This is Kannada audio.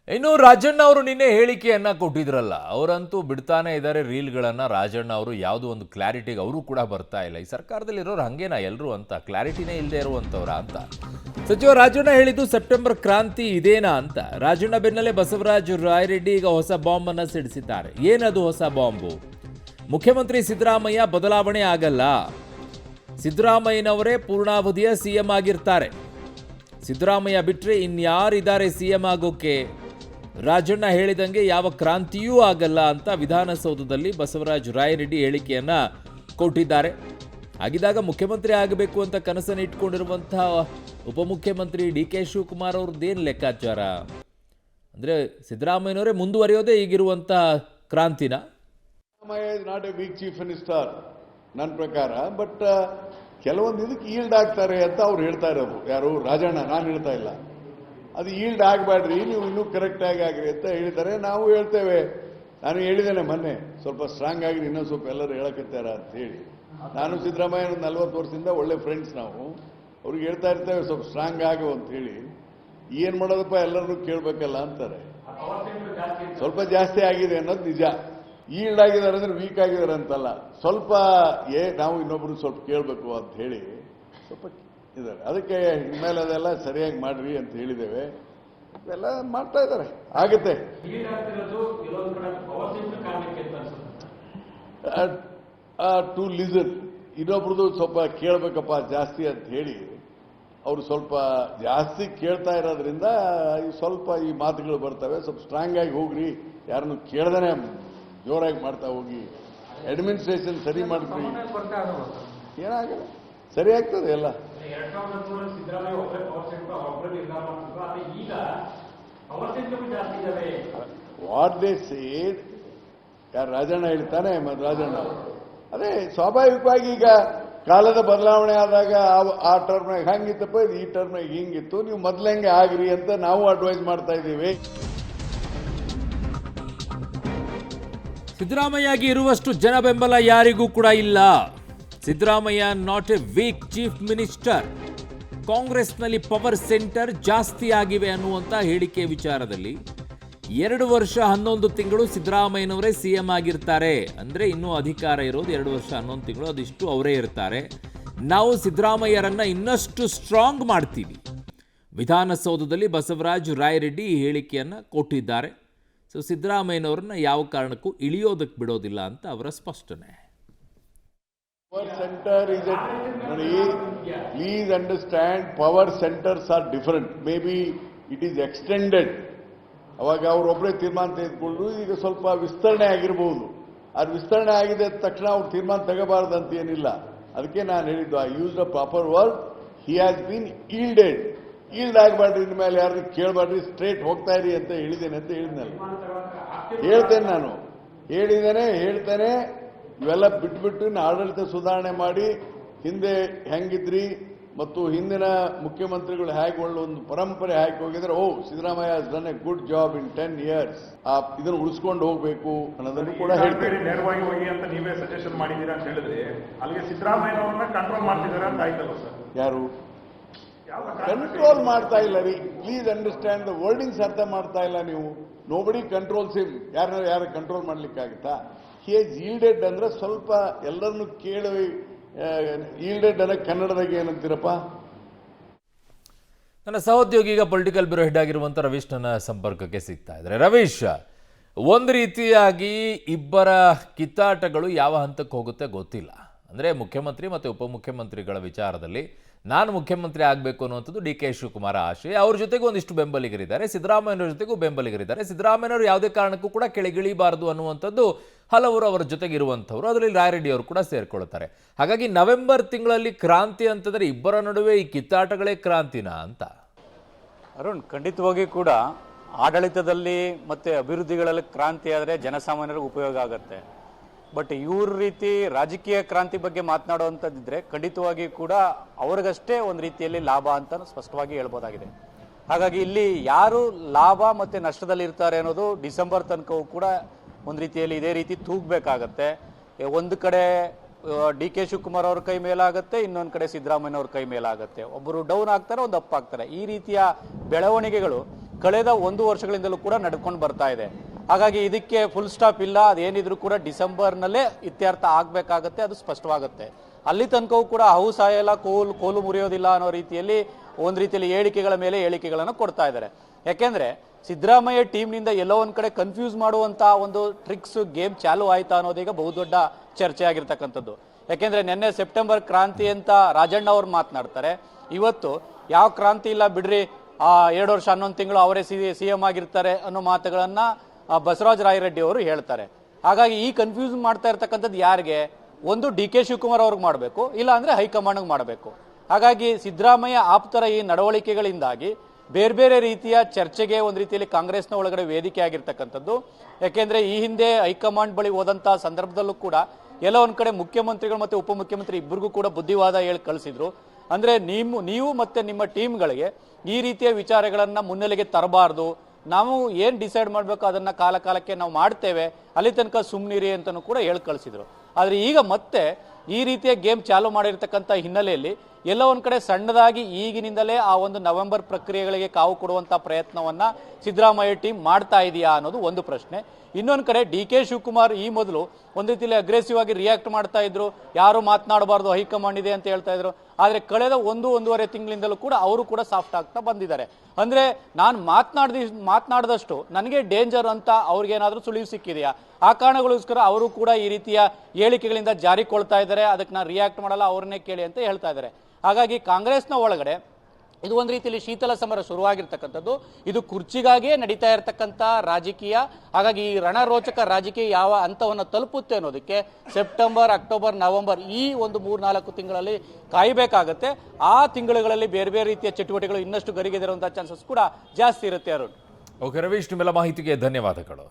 ಇನ್ನು ರಾಜಣ್ಣ ಅವರು ನಿನ್ನೆ ಹೇಳಿಕೆಯನ್ನ ಕೊಟ್ಟಿದ್ರಲ್ಲ, ಅವರಂತೂ ಬಿಡ್ತಾನೆ ಇದ್ದಾರೆ ರೀಲ್ಗಳನ್ನ. ರಾಜಣ್ಣ ಅವರು ಯಾವುದೋ ಒಂದು ಕ್ಲಾರಿಟಿಗೆ ಅವರು ಕೂಡ ಬರ್ತಾ ಇಲ್ಲ. ಈ ಸರ್ಕಾರದಲ್ಲಿ ಇರೋರು ಹಂಗೇನಾ ಎಲ್ಲರೂ ಅಂತ, ಕ್ಲಾರಿಟಿನೇ ಇಲ್ಲದೆ ಇರುವಂತವ್ರ ಅಂತ. ಸಚಿವ ರಾಜಣ್ಣ ಹೇಳಿದ್ದು ಸೆಪ್ಟೆಂಬರ್ ಕ್ರಾಂತಿ ಇದೇನಾ ಅಂತ. ರಾಜಣ್ಣ ಬೆನ್ನಲ್ಲೇ ಬಸವರಾಜ ರಾಯರೆಡ್ಡಿ ಈಗ ಹೊಸ ಬಾಂಬ್ ಅನ್ನ ಸಿಡಿಸಿದ್ದಾರೆ. ಏನದು ಹೊಸ ಬಾಂಬು? ಮುಖ್ಯಮಂತ್ರಿ ಸಿದ್ದರಾಮಯ್ಯ ಬದಲಾವಣೆ ಆಗಲ್ಲ, ಸಿದ್ದರಾಮಯ್ಯನವರೇ ಪೂರ್ಣಾವಧಿಯ ಸಿಎಂ ಆಗಿರ್ತಾರೆ. ಸಿದ್ದರಾಮಯ್ಯ ಬಿಟ್ರೆ ಇನ್ಯಾರಿದ್ದಾರೆ ಸಿಎಂ ಆಗೋಕೆ? ರಾಜಣ್ಣ ಹೇಳಿದಂಗೆ ಯಾವ ಕ್ರಾಂತಿಯೂ ಆಗಲ್ಲ ಅಂತ ವಿಧಾನಸೌಧದಲ್ಲಿ ಬಸವರಾಜ ರಾಯರೆಡ್ಡಿ ಹೇಳಿಕೆಯನ್ನ ಕೊಟ್ಟಿದ್ದಾರೆ. ಹಾಗಿದ್ದಾಗ ಮುಖ್ಯಮಂತ್ರಿ ಆಗಬೇಕು ಅಂತ ಕನಸನ್ನು ಇಟ್ಕೊಂಡಿರುವಂತಹ ಉಪಮುಖ್ಯಮಂತ್ರಿ ಡಿ.ಕೆ. ಶಿವಕುಮಾರ್ ಅವ್ರದ್ದೇನು ಲೆಕ್ಕಾಚಾರ? ಅಂದರೆ ಸಿದ್ದರಾಮಯ್ಯನವರೇ ಮುಂದುವರಿಯೋದೇ ಈಗಿರುವಂತಹ ಕ್ರಾಂತಿನ? Siddaramaiah is not a weak chief minister ನನ್ನ ಪ್ರಕಾರ. ಬಟ್ ಕೆಲವೊಂದು ಇದಕ್ಕೆ ಈಲ್ಡ್ ಆಗ್ತಾರೆ ಅಂತ ಅವ್ರು ಹೇಳ್ತಾ ಇರೋದು. ಯಾರು? ರಾಜಣ್ಣ. ನಾನು ಹೇಳ್ತಾ ಇಲ್ಲ ಅದು ಈಲ್ಡ್ ಆಗಬೇಡ್ರಿ, ನೀವು ಇನ್ನೂ ಕರೆಕ್ಟಾಗಿ ಆಗ್ರಿ ಅಂತ ಹೇಳಿದ್ದಾರೆ. ನಾವು ಹೇಳ್ತೇವೆ. ನಾನು ಹೇಳಿದ್ದೇನೆ ಮೊನ್ನೆ, ಸ್ವಲ್ಪ ಸ್ಟ್ರಾಂಗ್ ಆಗಿರಿ, ಇನ್ನೂ ಸ್ವಲ್ಪ ಎಲ್ಲರೂ ಹೇಳಕತ್ತಾರ ಅಂತ ಹೇಳಿ. ನಾನು ಸಿದ್ದರಾಮಯ್ಯ 40 ವರ್ಷದಿಂದ ಒಳ್ಳೆ ಫ್ರೆಂಡ್ಸ್. ನಾವು ಅವ್ರಿಗೆ ಹೇಳ್ತಾ ಇರ್ತೇವೆ ಸ್ವಲ್ಪ ಸ್ಟ್ರಾಂಗ್ ಆಗು ಅಂತ ಹೇಳಿ. ಏನು ಮಾಡೋದಪ್ಪ, ಎಲ್ಲರನ್ನೂ ಕೇಳಬೇಕಲ್ಲ ಅಂತಾರೆ. ಸ್ವಲ್ಪ ಜಾಸ್ತಿ ಆಗಿದೆ ಅನ್ನೋದು ನಿಜ. ಈಲ್ಡ್ ಆಗಿದ್ದಾರೆ ಅಂದರೆ ವೀಕ್ ಆಗಿದ್ದಾರೆ ಅಂತಲ್ಲ, ಸ್ವಲ್ಪ ನಾವು ಇನ್ನೊಬ್ರು ಸ್ವಲ್ಪ ಕೇಳಬೇಕು ಅಂತ ಹೇಳಿ ಸ್ವಲ್ಪ ಇದ್ದಾರೆ. ಅದಕ್ಕೆ ಇನ್ಮೇಲೆ ಅದೆಲ್ಲ ಸರಿಯಾಗಿ ಮಾಡ್ರಿ ಅಂತ ಹೇಳಿದ್ದೇವೆ. ಎಲ್ಲ ಮಾಡ್ತಾ ಇದ್ದಾರೆ, ಆಗುತ್ತೆ. ಟು ಲಿಸನ್, ಇನ್ನೊಬ್ರದ್ದು ಸ್ವಲ್ಪ ಕೇಳಬೇಕಪ್ಪ ಜಾಸ್ತಿ ಅಂತ ಹೇಳಿ ಅವರು ಸ್ವಲ್ಪ ಜಾಸ್ತಿ ಕೇಳ್ತಾ ಇರೋದ್ರಿಂದ ಸ್ವಲ್ಪ ಈ ಮಾತುಗಳು ಬರ್ತವೆ. ಸ್ವಲ್ಪ ಸ್ಟ್ರಾಂಗ್ ಆಗಿ ಹೋಗ್ರಿ, ಯಾರನ್ನು ಕೇಳ್ದಾನೆ ಜೋರಾಗಿ ಮಾಡ್ತಾ ಹೋಗಿ. ಅಡ್ಮಿನಿಸ್ಟ್ರೇಷನ್ ಸರಿ ಮಾಡ್ತೀವಿ, ಏನಾಗಲ್ಲ, ಸರಿ ಆಗ್ತದೆ ಎಲ್ಲ. ವಾಟ್ ದೇ ಸೇಡ್, ಯಾರು? ರಾಜಣ್ಣ ಹೇಳ್ತಾನೆ. ಮತ್ತು ರಾಜಣ್ಣ ಅದೇ ಸ್ವಾಭಾವಿಕವಾಗಿ ಈಗ ಕಾಲದ ಬದಲಾವಣೆ ಆದಾಗ ಆ ಟರ್ಮ್ನಾಗ ಹಂಗಿತ್ತಪ್ಪ, ಈ ಟರ್ಮ್ನಾಗ ಹಿಂಗಿತ್ತು, ನೀವು ಮೊದಲಂಗೆ ಆಗ್ರಿ ಅಂತ ನಾವು ಅಡ್ವೈಸ್ ಮಾಡ್ತಾ ಇದ್ದೀವಿ. ಸಿದ್ದರಾಮಯ್ಯಗೆ ಇರುವಷ್ಟು ಜನ ಬೆಂಬಲ ಯಾರಿಗೂ ಕೂಡ ಇಲ್ಲ. Siddaramaiah not a weak chief minister. ಕಾಂಗ್ರೆಸ್ನಲ್ಲಿ ಪವರ್ ಸೆಂಟರ್ ಜಾಸ್ತಿ ಆಗಿವೆ ಅನ್ನುವಂಥ ಹೇಳಿಕೆ ವಿಚಾರದಲ್ಲಿ 2 ವರ್ಷ 11 ತಿಂಗಳು ಸಿದ್ದರಾಮಯ್ಯನವರೇ ಸಿಎಂ ಆಗಿರ್ತಾರೆ. ಅಂದರೆ ಇನ್ನೂ ಅಧಿಕಾರ ಇರೋದು 2 ವರ್ಷ 11 ತಿಂಗಳು, ಅದಿಷ್ಟು ಅವರೇ ಇರ್ತಾರೆ. ನಾವು ಸಿದ್ದರಾಮಯ್ಯರನ್ನ ಇನ್ನಷ್ಟು ಸ್ಟ್ರಾಂಗ್ ಮಾಡ್ತೀವಿ. ವಿಧಾನಸೌಧದಲ್ಲಿ ಬಸವರಾಜ ರಾಯರೆಡ್ಡಿ ಈ ಹೇಳಿಕೆಯನ್ನು ಕೊಟ್ಟಿದ್ದಾರೆ. ಸೊ ಸಿದ್ದರಾಮಯ್ಯನವ್ರನ್ನ ಯಾವ ಕಾರಣಕ್ಕೂ ಇಳಿಯೋದಕ್ಕೆ ಬಿಡೋದಿಲ್ಲ ಅಂತ ಅವರ ಸ್ಪಷ್ಟನೆ. ಪವರ್ ಸೆಂಟರ್ ಇಸ್ ನೋಡಿ, please understand, power centres are different. May be it is extended. ಅವಾಗ ಅವರೊಬ್ಬರೇ ತೀರ್ಮಾನ ತೆಗೆದುಕೊಂಡ್ರು. ಈಗ ಸ್ವಲ್ಪ ವಿಸ್ತರಣೆ ಆಗಿರಬಹುದು. ಅದು ವಿಸ್ತರಣೆ ಆಗಿದೆ ತಕ್ಷಣ ಅವ್ರು ತೀರ್ಮಾನ ತಗೋಬಾರ್ದಂತ ಏನಿಲ್ಲ. ಅದಕ್ಕೆ ನಾನು ಹೇಳಿದ್ದು, I use the proper word, he has been yielded. Yield ಆಗಬೇಡ್ರಿ, ಇನ್ಮೇಲೆ ಯಾರನ್ನು ಕೇಳಬೇಡ್ರಿ, ಸ್ಟ್ರೇಟ್ ಹೋಗ್ತಾ ಇರಿ ಅಂತ ಹೇಳಿದ್ದೇನೆ ಅಂತ ಹೇಳಿದ್ನಲ್ಲ. ಹೇಳ್ತೇನೆ, ನಾನು ಹೇಳ್ತೇನೆ. ಇವೆಲ್ಲ ಬಿಟ್ಬಿಟ್ಟು ಆಡಳಿತ ಸುಧಾರಣೆ ಮಾಡಿ, ಹಿಂದೆ ಹೆಂಗಿದ್ರಿ ಮತ್ತು ಹಿಂದಿನ ಮುಖ್ಯಮಂತ್ರಿಗಳು ಹೇಗೆ ಒಳ್ಳೆ ಒಂದು ಪರಂಪರೆ ಹಾಕಿ ಹೋಗಿದ್ರೆ, Siddaramaiah has done A good job in 10 years, ಇದನ್ನು ಉಳಿಸ್ಕೊಂಡು ಹೋಗಬೇಕು ಅನ್ನೋದನ್ನು ಕೂಡ ಹೇಳ್ತಾರೆ. ನೇರವಾಗಿ ಹೋಗಿ ಅಂತ ನೀವೇ ಸಜೆಷನ್ ಮಾಡಿದ್ದೀರಾ ಅಂತ ಹೇಳಿದ್ರೆ, ಅಲ್ಲಿಗೆ ಸಿದ್ದರಾಮಯ್ಯನವ್ರನ್ನ ಕಂಟ್ರೋಲ್ ಮಾಡ್ತಿದ್ದಾರೆ ಅಂತ ಆಯ್ತಲ್ಲ ಸರ್? ಯಾರು ಕಂಟ್ರೋಲ್ ಮಾಡ್ತಾ ಇಲ್ಲ ರೀ? Please understand the wordings. ಅರ್ಥ ಮಾಡ್ತಾ ಇಲ್ಲ ನೀವು. Nobody controls him. ಯಾರು ಕಂಟ್ರೋಲ್ ಮಾಡ್ಲಿಕ್ಕಾಗುತ್ತಾ? ಹಿ ಹ್ಯಾಸ್ ಈಲ್ಡೆಡ್ ಅಂದ್ರೆ ಸ್ವಲ್ಪ ಎಲ್ಲರನ್ನು ಕೇಳಿ. ಈಲ್ಡೆಡ್ ಅನ್ನೋ ಕನ್ನಡದಾಗ ಏನಂತೀರಪ್ಪ? ನನ್ನ ಸಹೋದ್ಯೋಗಿ ಈಗ ಪೊಲಿಟಿಕಲ್ ಬ್ಯೂರೋ ಹೆಡ್ ಆಗಿರುವಂಥ ರವೀಶ್ ನನ್ನ ಸಂಪರ್ಕಕ್ಕೆ ಸಿಗ್ತಾ ಇದ್ದಾರೆ. ರವೀಶ್, ಒಂದು ರೀತಿಯಾಗಿ ಇಬ್ಬರ ಕಿತ್ತಾಟಗಳು ಯಾವ ಹಂತಕ್ಕೆ ಹೋಗುತ್ತೆ ಗೊತ್ತಿಲ್ಲ. ಅಂದರೆ ಮುಖ್ಯಮಂತ್ರಿ ಮತ್ತು ಉಪಮುಖ್ಯಮಂತ್ರಿಗಳ ವಿಚಾರದಲ್ಲಿ ನಾನು ಮುಖ್ಯಮಂತ್ರಿ ಆಗಬೇಕು ಅನ್ನುವಂಥದ್ದು ಡಿ.ಕೆ. ಶಿವಕುಮಾರ್ ಆಶೆ. ಅವ್ರ ಜೊತೆಗೂ ಒಂದಿಷ್ಟು ಬೆಂಬಲಿಗರಿದ್ದಾರೆ, ಸಿದ್ದರಾಮಯ್ಯನವ್ರ ಜೊತೆಗೂ ಬೆಂಬಲಿಗರಿದ್ದಾರೆ. ಸಿದ್ದರಾಮಯ್ಯನವರು ಯಾವುದೇ ಕಾರಣಕ್ಕೂ ಕೂಡ ಕೆಳಗಿಳಿಬಾರದು ಅನ್ನುವಂಥದ್ದು ಹಲವರು ಅವರ ಜೊತೆಗಿರುವಂಥವ್ರು, ಅದರಲ್ಲಿ ರಾಯರೆಡ್ಡಿ ಅವರು ಕೂಡ ಸೇರ್ಕೊಳ್ತಾರೆ. ಹಾಗಾಗಿ ನವೆಂಬರ್ ತಿಂಗಳಲ್ಲಿ ಕ್ರಾಂತಿ ಅಂತಂದರೆ ಇಬ್ಬರ ನಡುವೆ ಈ ಕಿತ್ತಾಟಗಳೇ ಕ್ರಾಂತಿನಾ ಅಂತ? ಅರುಣ್, ಖಂಡಿತವಾಗಿ ಕೂಡ ಆಡಳಿತದಲ್ಲಿ ಮತ್ತು ಅಭಿವೃದ್ಧಿಗಳಲ್ಲಿ ಕ್ರಾಂತಿ ಆದರೆ ಜನಸಾಮಾನ್ಯರಿಗೆ ಉಪಯೋಗ ಆಗುತ್ತೆ. ಬಟ್ ಇವ್ರ ರೀತಿ ರಾಜಕೀಯ ಕ್ರಾಂತಿ ಬಗ್ಗೆ ಮಾತನಾಡುವಂಥದ್ದಿದ್ರೆ ಖಂಡಿತವಾಗಿ ಕೂಡ ಅವ್ರಿಗಷ್ಟೇ ಒಂದು ರೀತಿಯಲ್ಲಿ ಲಾಭ ಅಂತ ಸ್ಪಷ್ಟವಾಗಿ ಹೇಳ್ಬೋದಾಗಿದೆ. ಹಾಗಾಗಿ ಇಲ್ಲಿ ಯಾರು ಲಾಭ ಮತ್ತು ನಷ್ಟದಲ್ಲಿ ಇರ್ತಾರೆ ಅನ್ನೋದು ಡಿಸೆಂಬರ್ ತನಕವೂ ಕೂಡ ಒಂದು ರೀತಿಯಲ್ಲಿ ಇದೇ ರೀತಿ ತೂಗಬೇಕಾಗತ್ತೆ. ಒಂದು ಕಡೆ ಡಿ.ಕೆ. ಶಿವಕುಮಾರ್ ಅವ್ರ ಕೈ ಮೇಲಾಗುತ್ತೆ, ಇನ್ನೊಂದು ಕಡೆ ಸಿದ್ದರಾಮಯ್ಯ ಅವ್ರ ಕೈ ಮೇಲಾಗುತ್ತೆ. ಒಬ್ಬರು ಡೌನ್ ಆಗ್ತಾರೆ, ಒಂದು ಅಪ್ ಆಗ್ತಾರೆ. ಈ ರೀತಿಯ ಬೆಳವಣಿಗೆಗಳು ಕಳೆದ 1 ವರ್ಷಗಳಿಂದಲೂ ಕೂಡ ನಡ್ಕೊಂಡು ಬರ್ತಾ ಇದೆ. ಹಾಗಾಗಿ ಇದಕ್ಕೆ ಫುಲ್ ಸ್ಟಾಪ್ ಇಲ್ಲ. ಅದೇನಿದ್ರು ಕೂಡ ಡಿಸೆಂಬರ್ನಲ್ಲೇ ಇತ್ಯರ್ಥ ಆಗಬೇಕಾಗತ್ತೆ, ಅದು ಸ್ಪಷ್ಟವಾಗುತ್ತೆ. ಅಲ್ಲಿ ತನಕವೂ ಕೂಡ ಅವು ಸಾಯಲ್ಲ, ಕೋಲು ಮುರಿಯೋದಿಲ್ಲ ಅನ್ನೋ ರೀತಿಯಲ್ಲಿ ಒಂದು ರೀತಿಯಲ್ಲಿ ಹೇಳಿಕೆಗಳ ಮೇಲೆ ಹೇಳಿಕೆಗಳನ್ನು ಕೊಡ್ತಾ ಇದ್ದಾರೆ. ಯಾಕೆಂದ್ರೆ ಸಿದ್ದರಾಮಯ್ಯ ಟೀಮ್ನಿಂದ ಎಲ್ಲೋ ಒಂದು ಕಡೆ ಕನ್ಫ್ಯೂಸ್ ಮಾಡುವಂಥ ಒಂದು ಟ್ರಿಕ್ಸ್ ಗೇಮ್ ಚಾಲು ಆಯ್ತಾ ಅನ್ನೋದೀಗ ಬಹುದೊಡ್ಡ ಚರ್ಚೆ ಆಗಿರ್ತಕ್ಕಂಥದ್ದು. ಯಾಕೆಂದ್ರೆ ನಿನ್ನೆ ಸೆಪ್ಟೆಂಬರ್ ಕ್ರಾಂತಿ ಅಂತ ರಾಜಣ್ಣ ಅವ್ರು ಮಾತನಾಡ್ತಾರೆ. ಇವತ್ತು ಯಾವ ಕ್ರಾಂತಿ ಇಲ್ಲ ಬಿಡ್ರಿ, 2 ವರ್ಷ 11 ತಿಂಗಳು ಅವರೇ CM ಆಗಿರ್ತಾರೆ ಅನ್ನೋ ಮಾತುಗಳನ್ನ ಬಸವರಾಜ ರಾಯರೆಡ್ಡಿ ಅವರು ಹೇಳ್ತಾರೆ. ಹಾಗಾಗಿ ಈ ಕನ್ಫ್ಯೂಸ್ ಮಾಡ್ತಾ ಇರ್ತಕ್ಕಂಥದ್ದು ಯಾರಿಗೆ? ಒಂದು DK ಶಿವಕುಮಾರ್ ಅವ್ರಿಗೆ ಮಾಡಬೇಕು, ಇಲ್ಲ ಅಂದ್ರೆ ಹೈಕಮಾಂಡ್ಗೆ ಮಾಡಬೇಕು. ಹಾಗಾಗಿ ಸಿದ್ದರಾಮಯ್ಯ ಆಪ್ತರ ಈ ನಡವಳಿಕೆಗಳಿಂದಾಗಿ ಬೇರೆ ಬೇರೆ ರೀತಿಯ ಚರ್ಚೆಗೆ ಒಂದು ರೀತಿಯಲ್ಲಿ ಕಾಂಗ್ರೆಸ್ನ ಒಳಗಡೆ ವೇದಿಕೆ ಆಗಿರ್ತಕ್ಕಂಥದ್ದು. ಯಾಕೆಂದ್ರೆ ಈ ಹಿಂದೆ ಹೈಕಮಾಂಡ್ ಬಳಿ ಹೋದಂಥ ಸಂದರ್ಭದಲ್ಲೂ ಕೂಡ ಎಲ್ಲ ಒಂದು ಕಡೆ ಮುಖ್ಯಮಂತ್ರಿಗಳು ಮತ್ತು ಉಪಮುಖ್ಯಮಂತ್ರಿ ಇಬ್ಬರಿಗೂ ಕೂಡ ಬುದ್ಧಿವಾದ ಹೇಳಿ ಕಳಿಸಿದ್ರು. ಅಂದ್ರೆ ನೀವು ಮತ್ತೆ ನಿಮ್ಮ ಟೀಮ್ಗಳಿಗೆ ಈ ರೀತಿಯ ವಿಚಾರಗಳನ್ನ ಮುನ್ನೆಲೆಗೆ ತರಬಾರ್ದು, ನಾವು ಏನು ಡಿಸೈಡ್ ಮಾಡಬೇಕು ಅದನ್ನ ಕಾಲಕ್ಕೆ ನಾವು ಮಾಡ್ತೇವೆ, ಅಲ್ಲಿ ತನಕ ಸುಮ್ಮನಿರಿ ಅಂತಲೂ ಕೂಡ ಹೇಳಿ ಕಳಿಸಿದ್ರು. ಆದರೆ ಈಗ ಮತ್ತೆ ಈ ರೀತಿಯ ಗೇಮ್ ಚಾಲು ಮಾಡಿರ್ತಕ್ಕಂಥ ಹಿನ್ನೆಲೆಯಲ್ಲಿ ಎಲ್ಲ ಒಂದು ಕಡೆ ಸಣ್ಣದಾಗಿ ಈಗಿನಿಂದಲೇ ಆ ಒಂದು ನವೆಂಬರ್ ಪ್ರಕ್ರಿಯೆಗಳಿಗೆ ಕಾವು ಕೊಡುವಂಥ ಪ್ರಯತ್ನವನ್ನ ಸಿದ್ದರಾಮಯ್ಯ ಟೀಮ್ ಮಾಡ್ತಾ ಇದೆಯಾ ಅನ್ನೋದು ಒಂದು ಪ್ರಶ್ನೆ. ಇನ್ನೊಂದು ಕಡೆ DK ಶಿವಕುಮಾರ್ ಈ ಮೊದಲು ಒಂದು ರೀತಿಯಲ್ಲಿ ಅಗ್ರೆಸಿವ್ ಆಗಿ ರಿಯಾಕ್ಟ್ ಮಾಡ್ತಾ ಇದ್ರು, ಯಾರು ಮಾತನಾಡಬಾರ್ದು, ಹೈಕಮಾಂಡ್ ಇದೆ ಅಂತ ಹೇಳ್ತಾ ಇದ್ರು. ಆದರೆ ಕಳೆದ 1-1.5 ತಿಂಗಳಿಂದಲೂ ಕೂಡ ಅವರು ಕೂಡ ಸಾಫ್ಟ್ ಆಗ್ತಾ ಬಂದಿದ್ದಾರೆ. ಅಂದ್ರೆ ನಾನು ಮಾತನಾಡಿದಷ್ಟು ನನಗೆ ಡೇಂಜರ್ ಅಂತ ಅವ್ರಿಗೇನಾದ್ರೂ ಸುಳಿವು ಸಿಕ್ಕಿದೆಯಾ? ಆ ಕಾರಣಗಳಿಗೋಸ್ಕರ ಅವರು ಕೂಡ ಈ ರೀತಿಯ ಹೇಳಿಕೆಗಳಿಂದ ಜಾರಿಕೊಳ್ತಾ ಇದ್ದಾರೆ. ಅದಕ್ಕೆ ನಾನು ರಿಯಾಕ್ಟ್ ಮಾಡಲ್ಲ, ಅವ್ರನ್ನೇ ಕೇಳಿ ಅಂತ ಹೇಳ್ತಾ ಇದ್ದಾರೆ. ಹಾಗಾಗಿ ಕಾಂಗ್ರೆಸ್ನ ಒಳಗಡೆ ಇದು ಒಂದು ರೀತಿಯಲ್ಲಿ ಶೀತಲ ಸಮರ ಶುರುವಾಗಿರ್ತಕ್ಕಂಥದ್ದು. ಇದು ಕುರ್ಚಿಗಾಗಿಯೇ ನಡೀತಾ ಇರತಕ್ಕಂಥ ರಾಜಕೀಯ. ಹಾಗಾಗಿ ಈ ರಣರೋಚಕ ರಾಜಕೀಯ ಯಾವ ಹಂತವನ್ನು ತಲುಪುತ್ತೆ ಅನ್ನೋದಕ್ಕೆ ಸೆಪ್ಟೆಂಬರ್, ಅಕ್ಟೋಬರ್, ನವೆಂಬರ್ ಈ ಒಂದು 3-4 ತಿಂಗಳಲ್ಲಿ ಕಾಯಬೇಕಾಗತ್ತೆ. ಆ ತಿಂಗಳುಗಳಲ್ಲಿ ಬೇರೆ ಬೇರೆ ರೀತಿಯ ಚಟುವಟಿಕೆಗಳು ಇನ್ನಷ್ಟು ಗರಿಗೆದರುವಂತಹ ಚಾನ್ಸಸ್ ಕೂಡ ಜಾಸ್ತಿ ಇರುತ್ತೆ. ಅರುಣ್. ಓಕೆ ರವೀಶ್, ನಿಮ್ಮೆಲ್ಲ ಮಾಹಿತಿಗೆ ಧನ್ಯವಾದಗಳು.